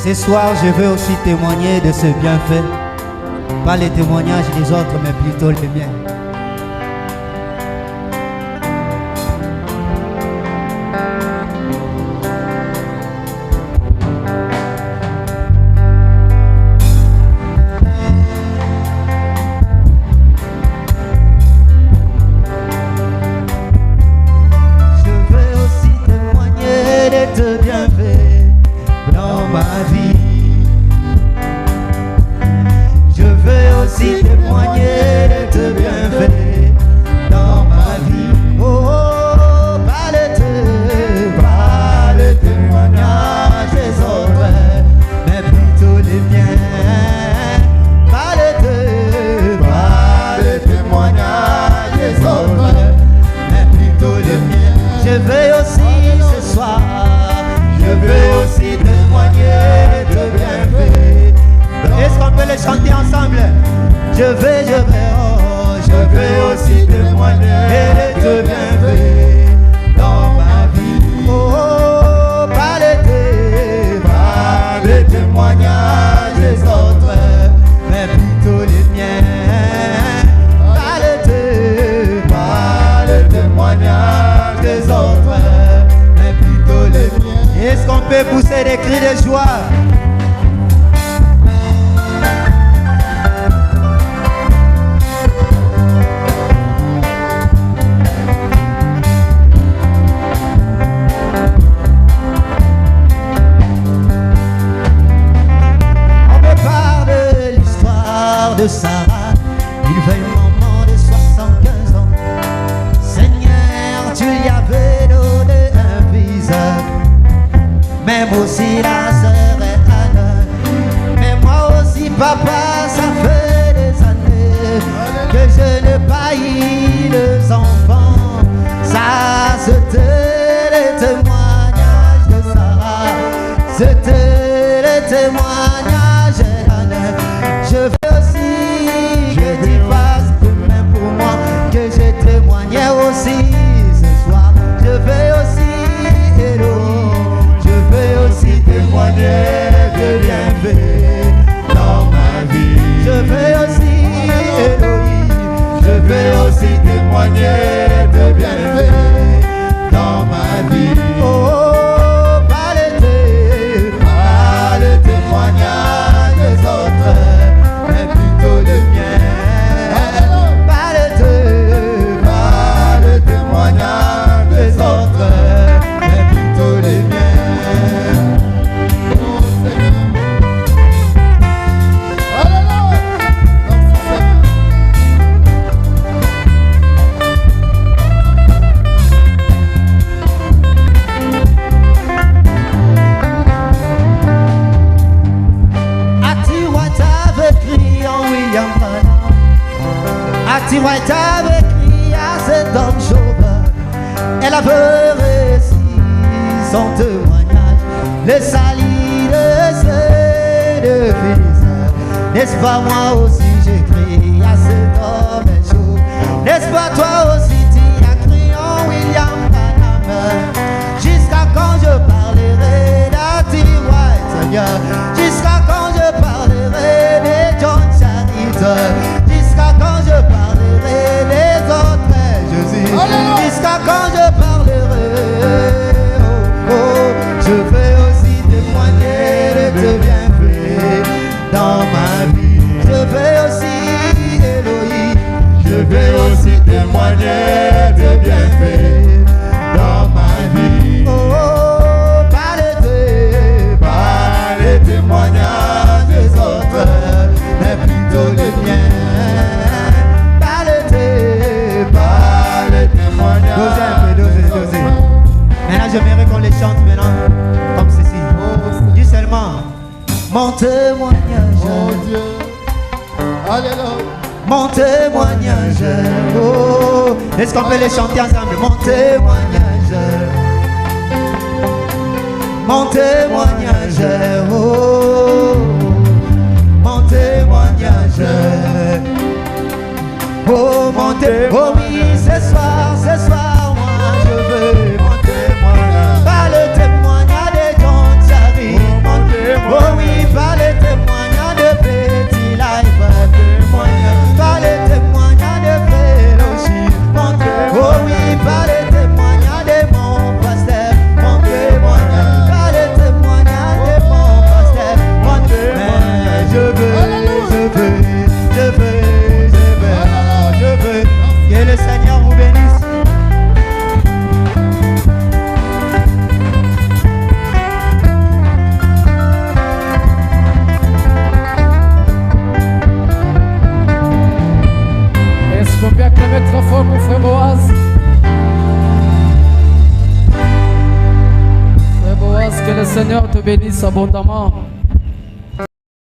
Ce soir, je veux aussi témoigner de ce bienfait. Pas les témoignages des autres, mais plutôt les miens. Pousser des cris de joie. On me parle de l'histoire de Sarah. Il veut une maman de 75 ans. Seigneur, tu lui avais donné un visage. Même aussi la sœur est Anne. Mais moi aussi papa, ça fait des années que je ne paille les enfants. Ça c'était le témoignage de Sarah. C'était le témoignage d'Anne. Je veux aussi que tu fasses de même pour moi, que je témoignais aussi ce soir. Je veux aussi témoigner de bienfaits dans ma vie. Je vais aussi, Elohim, je vais aussi témoigner de bienfaits dans ma vie. Oh, pas le témoignage des autres, mais plutôt le mien. Pas le témoignage des autres, mais plutôt le mien. Ati White avait crié à cet homme chauve. Elle avait réussi son témoignage. Le salut de ce fils. N'est-ce pas moi aussi j'ai crié à cet homme chauve? N'est-ce pas toi aussi tu as crié en William Branham? Jusqu'à quand je parlerai d'Ati White, Seigneur? Jusqu'à quand je parlerai de John Charity? Jusqu'à quand je parlerai des autres, Jésus? Jusqu'à quand je parlerai? Oh, oh, je vais aussi témoigner de tes bienfaits dans ma vie. Je vais aussi, Elohim, je vais aussi témoigner de bienfaits dans ma vie. Oh, oh, pas les témoignages des autres, mais plutôt les miens. Dosez. Maintenant j'aimerais qu'on les chante maintenant comme ceci. Dis seulement mon témoignage. Mon Dieu. Alléluia. Mon témoignage. Oh, est-ce qu'on peut les chanter ensemble? Mon témoignage. Mon témoignage. Oh, mon témoignage. Oh, mon témoignage. Oh oui, ce soir, moi je veux mon témoignage. Pas le témoignage Seigneur te bénisse abondamment.